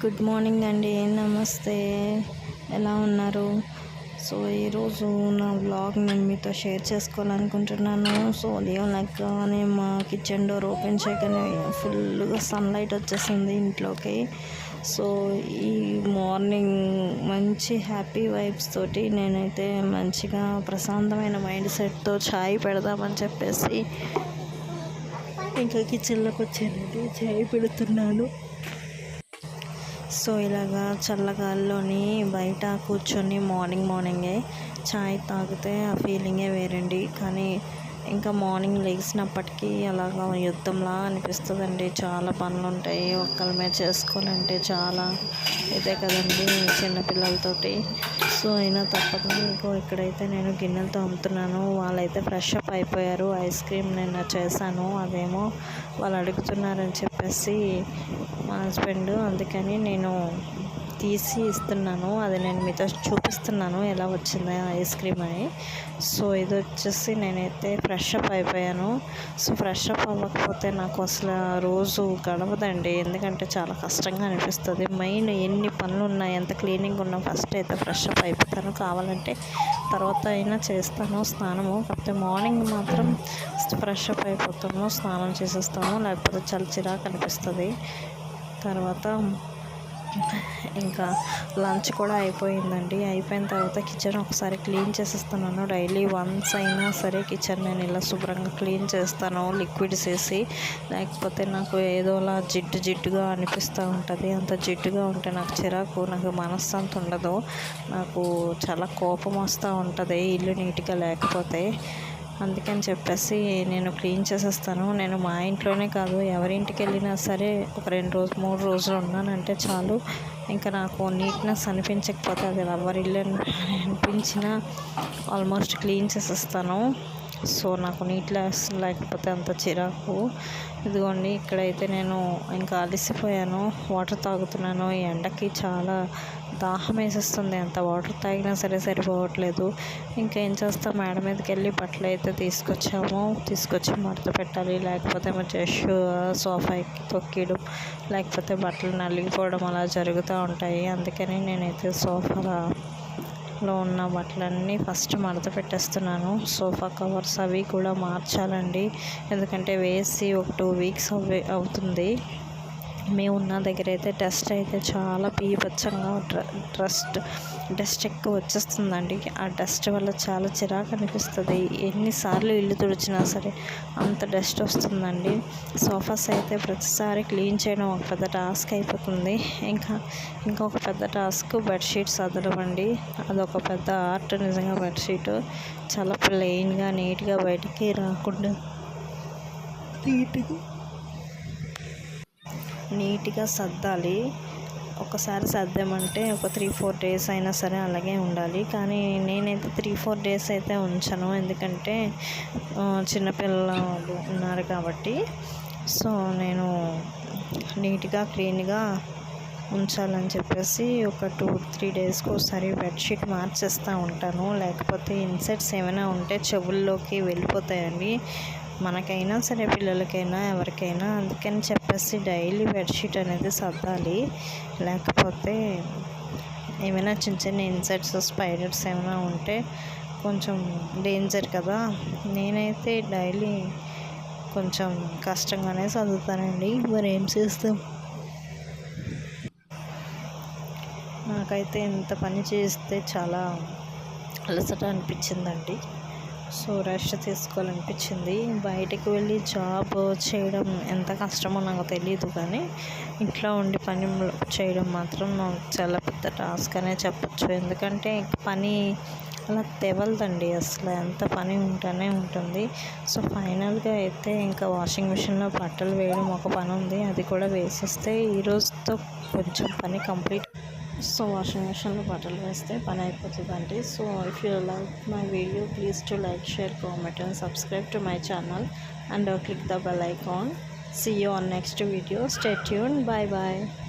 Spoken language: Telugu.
గుడ్ మార్నింగ్ అండి, నమస్తే. ఎలా ఉన్నారు? సో ఈరోజు నా వ్లాగ్ నేను మీతో షేర్ చేసుకోవాలనుకుంటున్నాను. సో ఉదయం లెక్కగానే మా కిచెన్ డోర్ ఓపెన్ చేయగానే ఫుల్గా సన్లైట్ వచ్చేసింది ఇంట్లోకి. సో ఈ మార్నింగ్ మంచి హ్యాపీ వైబ్స్ తోటి నేనైతే మంచిగా ప్రశాంతమైన మైండ్ సెట్తో ఛాయ్ పెడదామని చెప్పేసి ఇంకా కిచెన్లోకి వచ్చానండి. ఛాయ్ పెడుతున్నాను. సో ఇలాగా చల్లగాల్లోని బయట కూర్చొని మార్నింగే చాయ్ తాగితే ఆ ఫీలింగే వేరండి. కానీ ఇంకా మార్నింగ్ లేచినప్పటికీ అలాగా యుద్ధంలా అనిపిస్తుందండి. చాలా పనులు ఉంటాయి, ఒక్కరి మీద చేసుకోవాలంటే చాలా ఇదే కదండి చిన్నపిల్లలతోటి. సో అయినా తప్పకుండా ఇక్కడైతే నేను గిన్నెలతో అమ్ముతున్నాను. వాళ్ళైతే ఫ్రెష్ అప్ అయిపోయారు. ఐస్ క్రీమ్ నేను చేశాను, అదేమో వాళ్ళు అడుగుతున్నారని చెప్పేసి మా హస్బెండ్, అందుకని నేను తీసి ఇస్తున్నాను. అది నేను మీతో చూపిస్తున్నాను ఎలా వచ్చింది ఐస్ క్రీమ్ అని. సో ఇది వచ్చేసి నేనైతే ఫ్రెష్ అప్ అయిపోయాను. సో ఫ్రెష్ అప్ అవ్వకపోతే నాకు అసలు రోజు గడవదండి, ఎందుకంటే చాలా కష్టంగా అనిపిస్తుంది. మెయిన్ ఎన్ని పనులు ఉన్నా, ఎంత క్లీనింగ్ ఉన్నా ఫస్ట్ అయితే ఫ్రెష్ అప్ అయిపోతాను. కావాలంటే తర్వాత అయినా చేస్తాను స్నానము, కాకపోతే మార్నింగ్ మాత్రం ఫ్రెష్ అప్ అయిపోతాము, స్నానం చేసేస్తాము, లేకపోతే చాలా చిరాకు అనిపిస్తుంది. తర్వాత ఇంకా లంచ్ కూడా అయిపోయిందండి. అయిపోయిన తర్వాత కిచెన్ ఒకసారి క్లీన్ చేసేస్తున్నాను. డైలీ వన్స్ అయినా సరే కిచెన్ నేను ఇలా శుభ్రంగా క్లీన్ చేస్తాను లిక్విడ్స్ వేసి. లేకపోతే నాకు ఏదోలా జిడ్డుగా అనిపిస్తూ ఉంటుంది. అంత జిడ్డుగా ఉంటే నాకు చిరాకు, నాకు మనశ్శాంతి ఉండదు, నాకు చాలా కోపం వస్తూ ఉంటుంది ఇల్లు నీట్గా లేకపోతే. అందుకని చెప్పేసి నేను క్లీన్ చేసేస్తాను. నేను మా ఇంట్లోనే కాదు, ఎవరింటికి వెళ్ళినా సరే ఒక 3 రోజులు ఉన్నానంటే చాలు, ఇంకా నాకు నీట్నెస్ అనిపించకపోతే అది ఎవరి ఇల్లు అనిపించినా ఆల్మోస్ట్ క్లీన్ చేసేస్తాను. సో నాకు నీట్నెస్ లేకపోతే అంత చిరాకు. ఇదిగోండి ఇక్కడైతే నేను ఇంకా అలసిపోయాను, వాటర్ తాగుతున్నాను. ఈ ఎండకి చాలా దాహం వేసేస్తుంది, ఎంత వాటర్ తాగినా సరే సరిపోవట్లేదు. ఇంకా ఏం చేస్తాం, మేడ మీదకి వెళ్ళి బట్టలు అయితే తీసుకొచ్చి మడత పెట్టాలి, లేకపోతే మా జస్ట్ సోఫాకి తొక్కియడం, లేకపోతే బట్టలు నలిగిపోవడం అలా జరుగుతూ ఉంటాయి. అందుకని నేనైతే సోఫాలో ఉన్న బట్టలన్నీ ఫస్ట్ మడత పెట్టేస్తున్నాను. సోఫా కవర్స్ అవి కూడా మార్చాలండి, ఎందుకంటే వేసి ఒక 2 వీక్స్ అవుతుంది. మేము ఉన్న దగ్గర అయితే డస్ట్ అయితే చాలా పీపచ్చంగా డస్ట్ ఎక్కువ వచ్చేస్తుందండి. ఆ డస్ట్ వల్ల చాలా చిరాకు అనిపిస్తుంది. ఎన్నిసార్లు ఇల్లు తుడిచినా సరే అంత డస్ట్ వస్తుందండి. సోఫాస్ అయితే ప్రతిసారి క్లీన్ చేయడం ఒక పెద్ద టాస్క్ అయిపోతుంది. ఇంకొక పెద్ద టాస్క్ బెడ్షీట్స్ వదలవండి, అదొక పెద్ద ఆర్ట్ నిజంగా. బెడ్షీట్ చాలా ప్లెయిన్గా నీట్గా బయటికి రాకుండా నీట్గా సర్దాలి. ఒకసారి సర్దామంటే ఒక 3-4 డేస్ అయినా సరే అలాగే ఉండాలి. కానీ నేనైతే 3-4 డేస్ అయితే ఉంచను, ఎందుకంటే చిన్నపిల్లలు ఉన్నారు కాబట్టి. సో నేను నీట్గా క్లీన్గా ఉంచాలని చెప్పేసి ఒక 2-3 డేస్కి ఒకసారి బెడ్షీట్ మార్చేస్తూ ఉంటాను. లేకపోతే ఇన్సెక్ట్స్ ఏమైనా ఉంటే చెవుల్లోకి వెళ్ళిపోతాయండి, మనకైనా సరే పిల్లలకైనా ఎవరికైనా. అందుకని చెప్పేసి డైలీ బెడ్షీట్ అనేది సర్దాలి, లేకపోతే ఏమైనా చిన్న ఇన్సెక్ట్స్ స్పైడర్స్ ఏమైనా ఉంటే కొంచెం డేంజర్ కదా. నేనైతే డైలీ కొంచెం కష్టంగానే చదువుతానండి, మరి ఏం చేస్తాం. నాకైతే ఇంత పని చేస్తే చాలా అలసట అనిపించిందండి. సో రెస్ట్ తీసుకోవాలనిపించింది. బయటికి వెళ్ళి జాబ్ చేయడం ఎంత కష్టమో నాకు తెలియదు, కానీ ఇంట్లో ఉండి పని చేయడం మాత్రం నాకు చాలా పెద్ద టాస్క్ అనే చెప్పచ్చు. ఎందుకంటే పని అలా తెవలదండి, అసలు ఎంత పని ఉంటూనే ఉంటుంది. సో ఫైనల్గా అయితే ఇంకా వాషింగ్ మిషన్లో బట్టలు వేయడం ఒక పని ఉంది, అది కూడా వేసేస్తే ఈరోజుతో కొంచెం పని కంప్లీట్. సో వాషింగ్ మిషన్లో బట్టలు వేస్తే పని అయిపోతుందండి. So if you like my video, please to like, share, comment and subscribe to my channel and click the bell icon. See you on next video. Stay tuned. Bye bye.